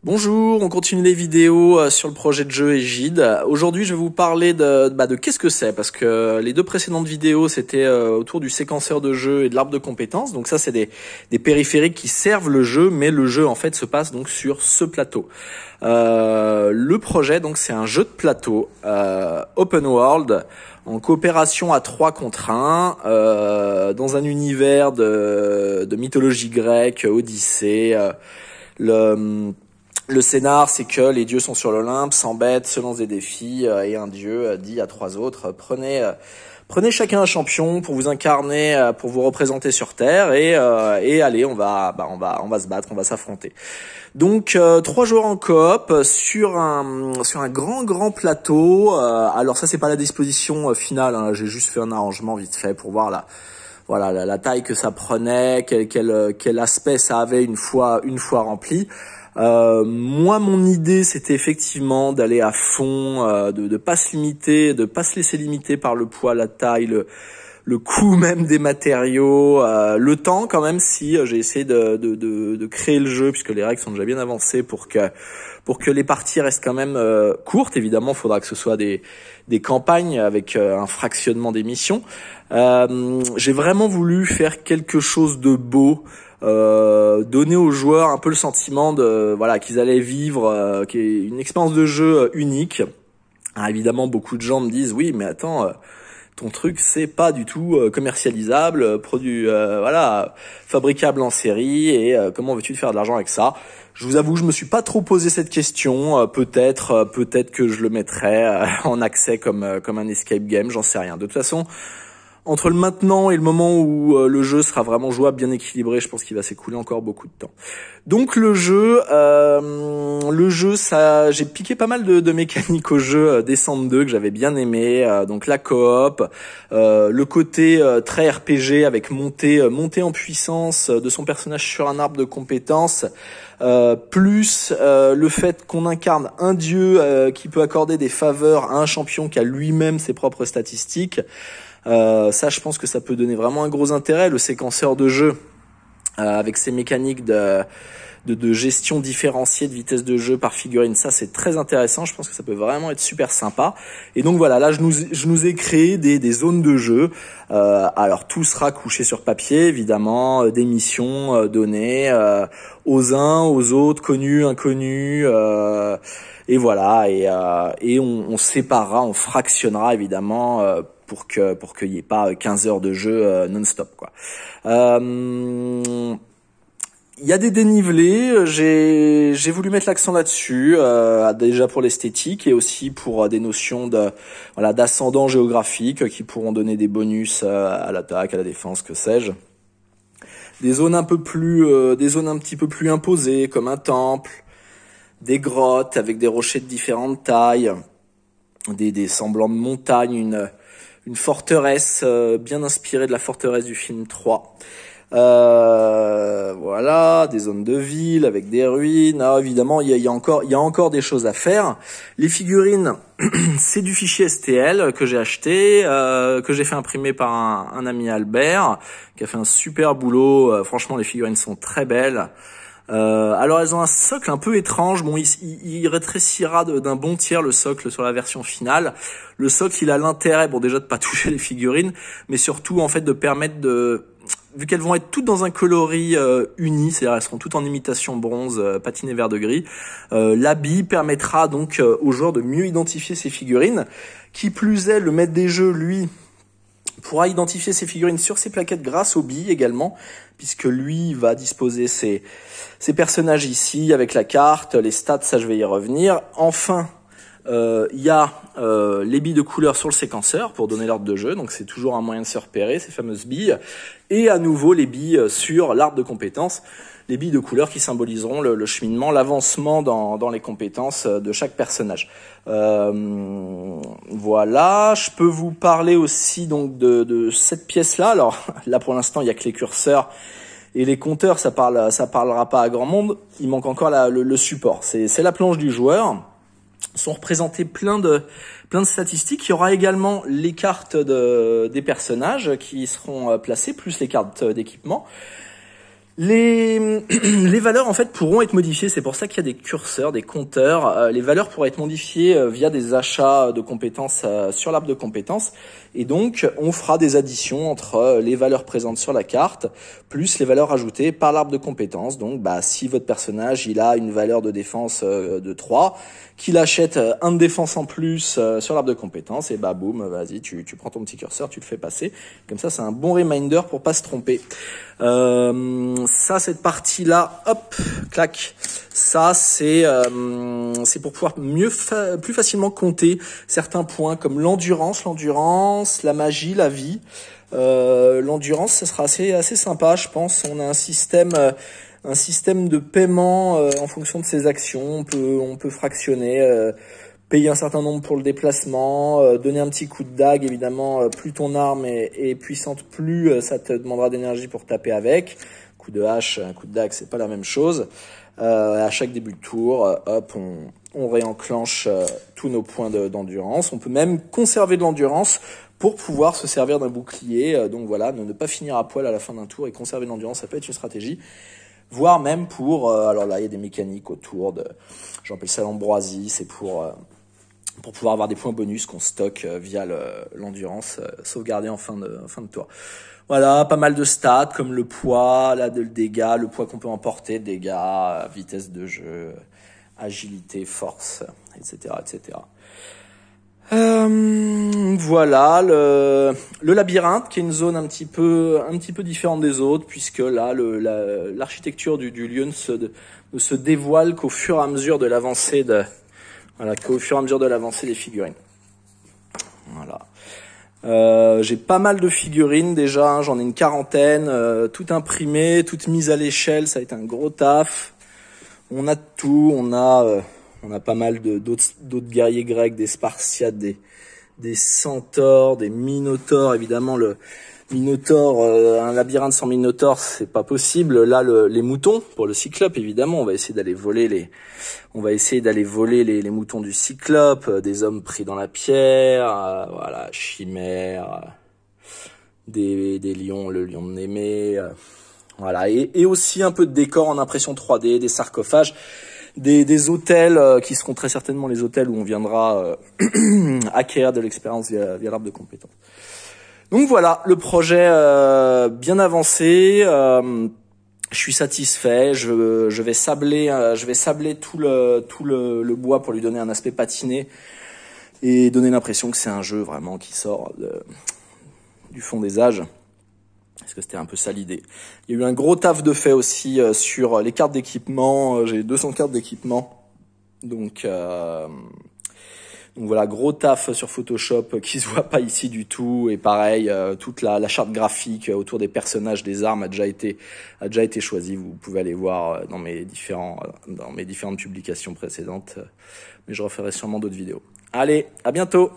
Bonjour, on continue les vidéos sur le projet de jeu Égide. Aujourd'hui, je vais vous parler de qu'est-ce que c'est, parce que les deux précédentes vidéos, c'était autour du séquenceur de jeu et de l'arbre de compétences. Donc ça, c'est des périphériques qui servent le jeu, mais le jeu, en fait, se passe donc sur ce plateau. Le projet, donc, c'est un jeu de plateau open world, en coopération à 3 contre 1, dans un univers de mythologie grecque, Odyssée. Le scénar, c'est que les dieux sont sur l'Olympe, s'embêtent, se lancent des défis, et un dieu dit à 3 autres, prenez chacun un champion pour vous incarner, pour vous représenter sur Terre, et allez, on va se battre, on va s'affronter. Donc 3 joueurs en coop sur un grand plateau. Alors ça, c'est pas la disposition finale, hein, j'ai juste fait un arrangement vite fait pour voir la taille que ça prenait, quel aspect ça avait une fois rempli. Moi, mon idée, c'était effectivement d'aller à fond, de pas se limiter, de pas se laisser limiter par le poids, la taille, le coût même des matériaux, le temps quand même. Si j'ai essayé de créer le jeu, puisque les règles sont déjà bien avancées pour que les parties restent quand même courtes. Évidemment, il faudra que ce soit des campagnes avec un fractionnement des missions. J'ai vraiment voulu faire quelque chose de beau. Donner aux joueurs un peu le sentiment qu'ils allaient vivre une expérience de jeu unique. Alors, évidemment, beaucoup de gens me disent oui, mais attends, ton truc c'est pas du tout commercialisable, fabricable en série, et comment veux-tu te faire de l'argent avec ça? Je vous avoue, je me suis pas trop posé cette question. Peut-être que je le mettrai en accès comme un escape game, j'en sais rien. De toute façon, entre le maintenant et le moment où le jeu sera vraiment jouable, bien équilibré, je pense qu'il va s'écouler encore beaucoup de temps. Donc le jeu, ça, j'ai piqué pas mal de mécaniques au jeu Descent 2 que j'avais bien aimé. Donc la coop, le côté très RPG avec montée en puissance de son personnage sur un arbre de compétences. Plus le fait qu'on incarne un dieu qui peut accorder des faveurs à un champion qui a lui-même ses propres statistiques. Ça, je pense que ça peut donner vraiment un gros intérêt. Le séquenceur de jeu, avec ses mécaniques de gestion différenciée de vitesse de jeu par figurine, ça c'est très intéressant. Je pense que ça peut vraiment être super sympa. Et donc voilà, là je nous ai créé des zones de jeu. Alors tout sera couché sur papier, évidemment, des missions données aux uns, aux autres, connus, inconnus. Et voilà, et on séparera, on fractionnera évidemment pour qu'il n'y ait pas 15 heures de jeu non-stop, quoi. Il y a des dénivelés, j'ai voulu mettre l'accent là-dessus, déjà pour l'esthétique et aussi pour des notions d'ascendant géographique qui pourront donner des bonus à l'attaque, à la défense, que sais-je. Des zones un petit peu plus imposées, comme un temple, des grottes avec des rochers de différentes tailles, des semblants de montagnes, une forteresse bien inspirée de la forteresse du film 3. Voilà, des zones de ville avec des ruines. Ah, évidemment, il y a encore des choses à faire. Les figurines, c'est du fichier STL que j'ai acheté, que j'ai fait imprimer par un ami Albert, qui a fait un super boulot. Franchement, les figurines sont très belles. Alors elles ont un socle un peu étrange. Bon, il rétrécira d'un bon tiers le socle sur la version finale. Le socle, il a l'intérêt, bon, déjà de pas toucher les figurines, mais surtout en fait de permettre vu qu'elles vont être toutes dans un coloris uni, c'est-à-dire elles seront toutes en imitation bronze, patinées vert de gris, l'habit permettra donc aux joueurs de mieux identifier ces figurines. Qui plus est, le maître des jeux, lui, pourra identifier ses figurines sur ses plaquettes grâce aux billes également, puisque lui va disposer ses personnages ici avec la carte, les stats, ça je vais y revenir. Enfin, il y a les billes de couleur sur le séquenceur pour donner l'ordre de jeu, donc c'est toujours un moyen de se repérer, ces fameuses billes. Et à nouveau les billes sur l'arbre de compétences, les billes de couleur qui symboliseront le cheminement, l'avancement dans les compétences de chaque personnage. Voilà, je peux vous parler aussi donc de cette pièce-là. Alors là pour l'instant il y a que les curseurs et les compteurs, ça parlera pas à grand monde. Il manque encore le support. C'est la planche du joueur. Sont représentés plein de statistiques. Il y aura également les cartes des personnages qui seront placées, plus les cartes d'équipement. Les valeurs en fait pourront être modifiées, c'est pour ça qu'il y a des curseurs, des compteurs. Les valeurs pourraient être modifiées via des achats de compétences sur l'arbre de compétences, et donc on fera des additions entre les valeurs présentes sur la carte plus les valeurs ajoutées par l'arbre de compétences. Donc si votre personnage il a une valeur de défense de 3, qu'il achète un de défense en plus sur l'arbre de compétences, et boum, vas-y, tu prends ton petit curseur, tu le fais passer. Comme ça, c'est un bon reminder pour pas se tromper. Ça, cette partie-là, hop, clac. Ça, c'est pour pouvoir plus facilement compter certains points comme l'endurance, la magie, la vie. L'endurance, ça sera assez sympa, je pense. On a un système de paiement en fonction de ses actions. On peut fractionner, payer un certain nombre pour le déplacement, donner un petit coup de dague. Évidemment, plus ton arme est puissante, plus ça te demandera d'énergie pour taper avec. Coup de hache, un coup de dague, c'est pas la même chose. À chaque début de tour, hop, on réenclenche tous nos points d'endurance. On peut même conserver de l'endurance pour pouvoir se servir d'un bouclier. Donc voilà, ne pas finir à poil à la fin d'un tour et conserver de l'endurance, ça peut être une stratégie. Voire même pour, alors là il y a des mécaniques autour de, j'appelle ça l'ambroisie, c'est pour pouvoir avoir des points bonus qu'on stocke via l'endurance sauvegardée en fin de tour. Voilà, pas mal de stats comme le poids, le dégât, le poids qu'on peut emporter, dégâts, vitesse de jeu, agilité, force, etc., etc. Voilà le labyrinthe qui est une zone un petit peu différente des autres, puisque là l'architecture du lieu ne se dévoile qu'au fur et à mesure de l'avancée des figurines. Voilà. J'ai pas mal de figurines déjà, hein, j'en ai une quarantaine, toutes imprimées, toutes mises à l'échelle, ça a été un gros taf. On a de tout, on a pas mal d'autres guerriers grecs, des Spartiates, des centaures, des minotaures. Évidemment, le minotaure, un labyrinthe sans minotaure, c'est pas possible. Là, les moutons pour le cyclope, évidemment, on va essayer d'aller voler les moutons du cyclope, des hommes pris dans la pierre, voilà, chimères, des lions, le lion de Némée, voilà, et aussi un peu de décor en impression 3D, des sarcophages. Des hôtels qui seront très certainement les hôtels où on viendra acquérir de l'expérience via l'arbre de compétences. Donc voilà, le projet bien avancé. Je suis satisfait. Je vais sabler tout le bois pour lui donner un aspect patiné et donner l'impression que c'est un jeu vraiment qui sort du fond des âges. Parce que c'était un peu ça l'idée. Il y a eu un gros taf de fait aussi sur les cartes d'équipement. J'ai 200 cartes d'équipement. Donc voilà, gros taf sur Photoshop qui se voit pas ici du tout. Et pareil, toute la charte graphique autour des personnages, des armes a déjà été choisie. Vous pouvez aller voir dans mes différentes publications précédentes. Mais je referai sûrement d'autres vidéos. Allez, à bientôt!